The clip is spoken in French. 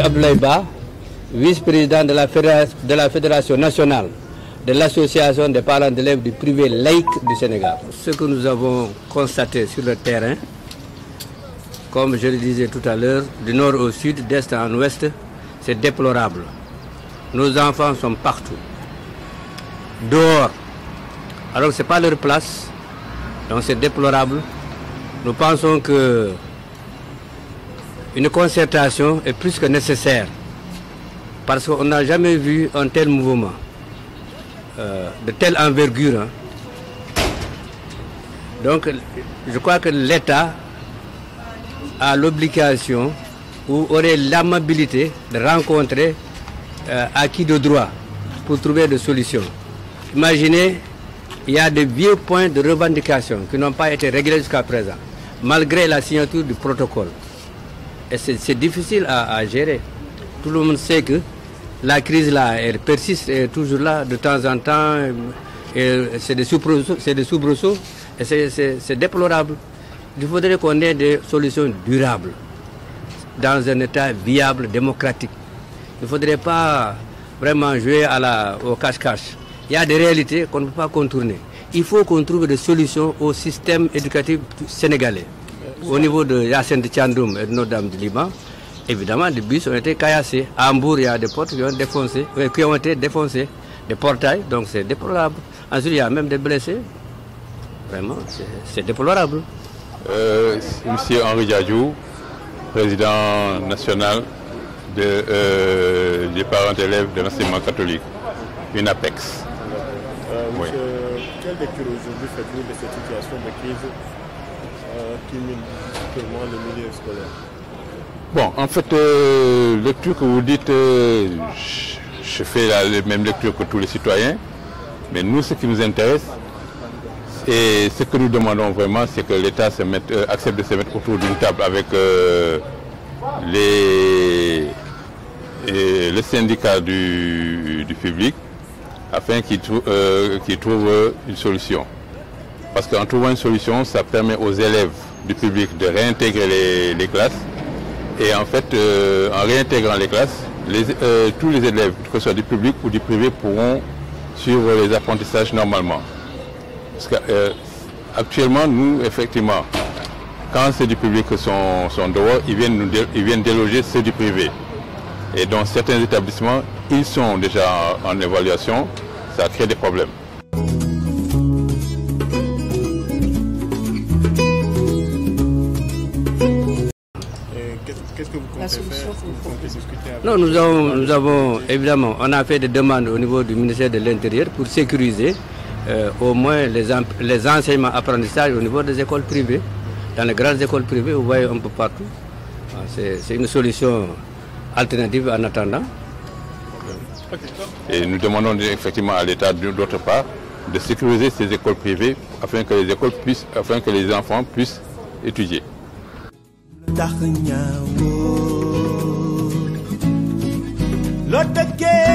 Abdoulaye Ba, vice-président de la Fédération nationale de l'Association des parents d'élèves du privé laïque du Sénégal. Ce que nous avons constaté sur le terrain, comme je le disais tout à l'heure, du nord au sud, d'est en ouest, c'est déplorable. Nos enfants sont partout, dehors, alors que ce n'est pas leur place, donc c'est déplorable. Nous pensons que une concertation est plus que nécessaire, parce qu'on n'a jamais vu un tel mouvement, de telle envergure. Donc je crois que l'État a l'obligation ou aurait l'amabilité de rencontrer acquis de droit pour trouver des solutions. Imaginez, il y a des vieux points de revendication qui n'ont pas été réglés jusqu'à présent, malgré la signature du protocole. Et c'est difficile à gérer. Tout le monde sait que la crise là, elle persiste, elle est toujours là de temps en temps. C'est des soubresauts et c'est déplorable. Il faudrait qu'on ait des solutions durables dans un État viable, démocratique. Il ne faudrait pas vraiment jouer au cache-cache. Il y a des réalités qu'on ne peut pas contourner. Il faut qu'on trouve des solutions au système éducatif sénégalais. Au niveau de Yassine Tchandoum et de Notre-Dame du Liban, évidemment, des bus ont été caillassés. À Hambourg, il y a des portes qui ont été défoncées, des portails, donc c'est déplorable. Ensuite, il y a même des blessés. Vraiment, c'est déplorable. Monsieur Henri Diadjou, président national des parents d'élèves de l'enseignement catholique, une APEX. Oui. Quelle lecture aujourd'hui faites-vous de cette situation de crise qui mine particulièrement le milieu scolaire? Bon, en fait, lecture que vous dites, je fais la même lecture que tous les citoyens, mais nous, ce qui nous intéresse, et ce que nous demandons vraiment, c'est que l'État accepte de se mettre autour d'une table avec les syndicats du public, afin qu'ils trouvent une solution. Parce qu'en trouvant une solution, ça permet aux élèves du public de réintégrer les classes. Et en fait, en réintégrant les classes, tous les élèves, que ce soit du public ou du privé, pourront suivre les apprentissages normalement. Parce qu'actuellement, nous, effectivement, quand ceux du public sont dehors, ils viennent déloger ceux du privé. Et dans certains établissements, ils sont déjà en évaluation, ça crée des problèmes. Qu'est-ce que vous comptez faire? Vous comptez discuter avec... Non, nous avons, évidemment, on a fait des demandes au niveau du ministère de l'Intérieur pour sécuriser au moins les enseignements apprentissages au niveau des écoles privées. Dans les grandes écoles privées, vous voyez un peu partout. C'est une solution alternative en attendant. Et nous demandons effectivement à l'État, d'autre part, de sécuriser ces écoles privées afin que les enfants puissent étudier. Lo dëggee